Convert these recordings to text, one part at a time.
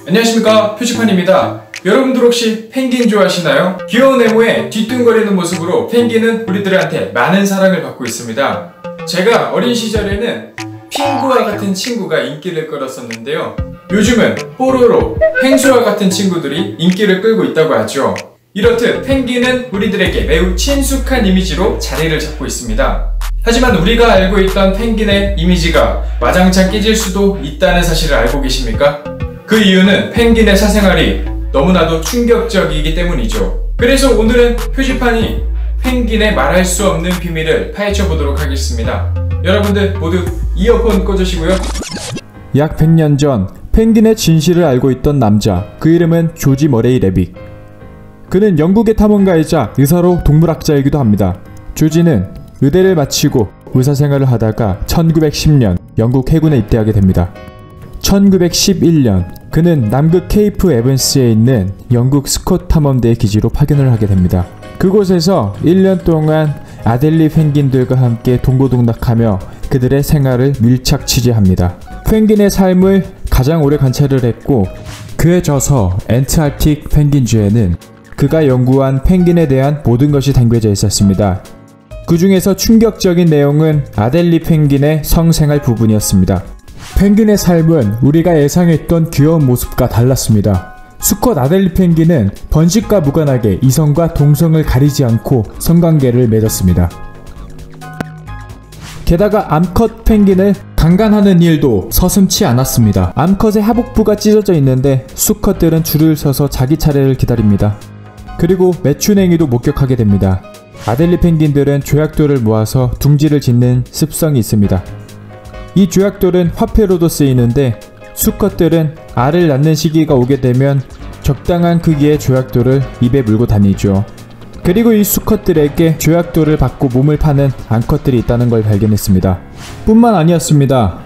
안녕하십니까, 표지판입니다. 여러분들 혹시 펭귄 좋아하시나요? 귀여운 외모에 뒤뚱거리는 모습으로 펭귄은 우리들한테 많은 사랑을 받고 있습니다. 제가 어린 시절에는 핑구와 같은 친구가 인기를 끌었었는데요. 요즘은 뽀로로, 펭수와 같은 친구들이 인기를 끌고 있다고 하죠. 이렇듯 펭귄은 우리들에게 매우 친숙한 이미지로 자리를 잡고 있습니다. 하지만 우리가 알고 있던 펭귄의 이미지가 와장창 깨질 수도 있다는 사실을 알고 계십니까? 그 이유는 펭귄의 사생활이 너무나도 충격적이기 때문이죠. 그래서 오늘은 표지판이 펭귄의 말할 수 없는 비밀을 파헤쳐 보도록 하겠습니다. 여러분들 모두 이어폰 꽂으시고요. 약 100년 전 펭귄의 진실을 알고 있던 남자, 그 이름은 조지 머레이 레빅. 그는 영국의 탐험가이자 의사로 동물학자이기도 합니다. 조지는 의대를 마치고 의사생활을 하다가 1910년 영국 해군에 입대하게 됩니다. 1911년 그는 남극 케이프 에번스에 있는 영국 스콧 탐험대의 기지로 파견을 하게 됩니다. 그곳에서 1년 동안 아델리 펭귄들과 함께 동고동락하며 그들의 생활을 밀착 취재합니다. 펭귄의 삶을 가장 오래 관찰을 했고, 그에 져서 엔트아르틱 펭귄주에는 그가 연구한 펭귄에 대한 모든 것이 담겨져 있었습니다. 그 중에서 충격적인 내용은 아델리 펭귄의 성생활 부분이었습니다. 펭귄의 삶은 우리가 예상했던 귀여운 모습과 달랐습니다. 수컷 아델리 펭귄은 번식과 무관하게 이성과 동성을 가리지 않고 성관계를 맺었습니다. 게다가 암컷 펭귄을 강간하는 일도 서슴지 않았습니다. 암컷의 하복부가 찢어져 있는데 수컷들은 줄을 서서 자기 차례를 기다립니다. 그리고 매춘행위도 목격하게 됩니다. 아델리 펭귄들은 조약돌을 모아서 둥지를 짓는 습성이 있습니다. 이 조약돌은 화폐로도 쓰이는데 수컷들은 알을 낳는 시기가 오게 되면 적당한 크기의 조약돌을 입에 물고 다니죠. 그리고 이 수컷들에게 조약돌을 받고 몸을 파는 암컷들이 있다는 걸 발견했습니다. 뿐만 아니었습니다.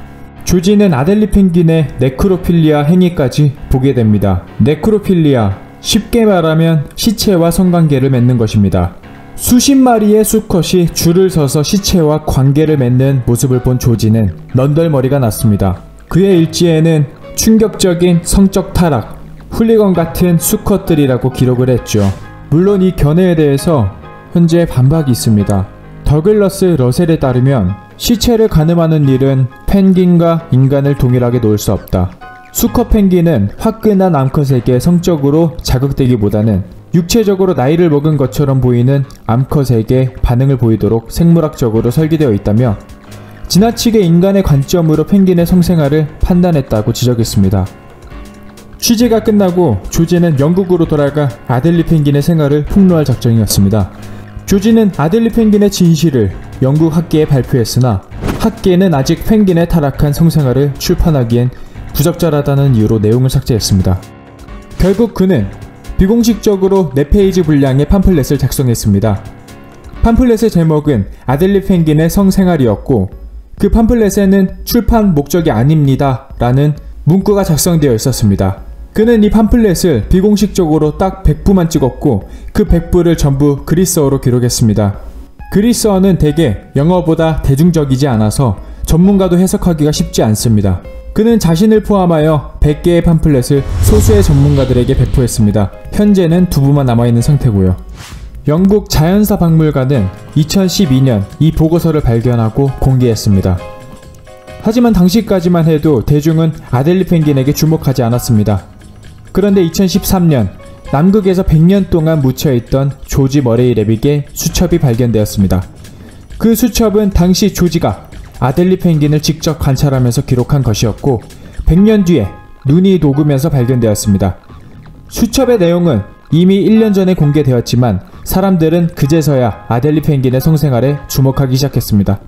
조지는 아델리 펭귄의 네크로필리아 행위까지 보게 됩니다. 네크로필리아, 쉽게 말하면 시체와 성관계를 맺는 것입니다. 수십 마리의 수컷이 줄을 서서 시체와 관계를 맺는 모습을 본 조지는 넌덜머리가 났습니다. 그의 일지에는 충격적인 성적 타락, 훌리건 같은 수컷들이라고 기록을 했죠. 물론 이 견해에 대해서 현재 반박이 있습니다. 더글러스 러셀에 따르면 시체를 가늠하는 일은 펭귄과 인간을 동일하게 놓을 수 없다. 수컷 펭귄은 화끈한 암컷에게 성적으로 자극되기보다는 육체적으로 나이를 먹은 것처럼 보이는 암컷에게 반응을 보이도록 생물학적으로 설계되어 있다며 지나치게 인간의 관점으로 펭귄의 성생활을 판단했다고 지적했습니다. 취재가 끝나고 조지는 영국으로 돌아가 아델리 펭귄의 생활을 폭로할 작정이었습니다. 조지는 아델리 펭귄의 진실을 영국 학계에 발표했으나 학계는 아직 펭귄의 타락한 성생활을 출판하기엔 부적절하다는 이유로 내용을 삭제했습니다. 결국 그는 비공식적으로 4페이지 분량의 팜플렛을 작성했습니다. 팜플렛의 제목은 아델리 펭귄의 성생활이었고, 그 팜플렛에는 출판 목적이 아닙니다 라는 문구가 작성되어 있었습니다. 그는 이 팜플렛을 비공식적으로 딱 100부만 찍었고 그 100부를 전부 그리스어로 기록했습니다. 그리스어는 대개 영어보다 대중적이지 않아서 전문가도 해석하기가 쉽지 않습니다. 그는 자신을 포함하여 100개의 팜플렛을 소수의 전문가들에게 배포했습니다. 현재는 2부만 남아있는 상태고요. 영국 자연사 박물관은 2012년 이 보고서를 발견하고 공개했습니다. 하지만 당시까지만 해도 대중은 아델리 펭귄에게 주목하지 않았습니다. 그런데 2013년 남극에서 100년 동안 묻혀있던 조지 머레이 레빅의 수첩이 발견되었습니다. 그 수첩은 당시 조지가 아델리 펭귄을 직접 관찰하면서 기록한 것이었고 100년 뒤에 눈이 녹으면서 발견되었습니다. 수첩의 내용은 이미 1년 전에 공개되었지만 사람들은 그제서야 아델리 펭귄의 성생활에 주목하기 시작했습니다.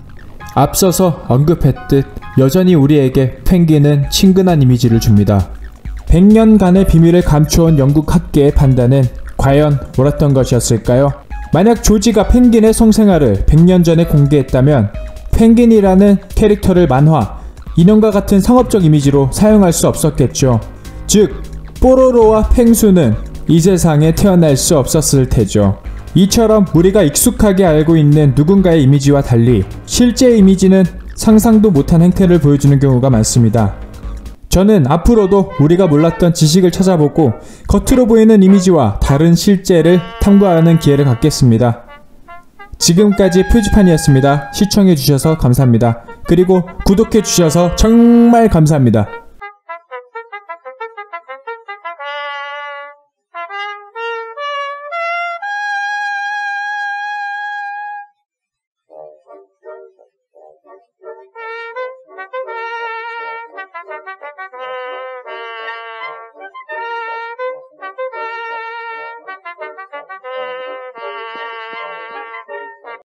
앞서서 언급했듯 여전히 우리에게 펭귄은 친근한 이미지를 줍니다. 100년간의 비밀을 감춰온 영국 학계의 판단은 과연 옳았던 것이었을까요? 만약 조지가 펭귄의 성생활을 100년 전에 공개했다면 펭귄이라는 캐릭터를 만화, 인형과 같은 상업적 이미지로 사용할 수 없었겠죠. 즉, 뽀로로와 펭수는 이 세상에 태어날 수 없었을 테죠. 이처럼 우리가 익숙하게 알고 있는 누군가의 이미지와 달리 실제 이미지는 상상도 못한 행태를 보여주는 경우가 많습니다. 저는 앞으로도 우리가 몰랐던 지식을 찾아보고 겉으로 보이는 이미지와 다른 실제를 탐구하는 기회를 갖겠습니다. 지금까지 표지판이었습니다. 시청해주셔서 감사합니다. 그리고 구독해주셔서 정말 감사합니다.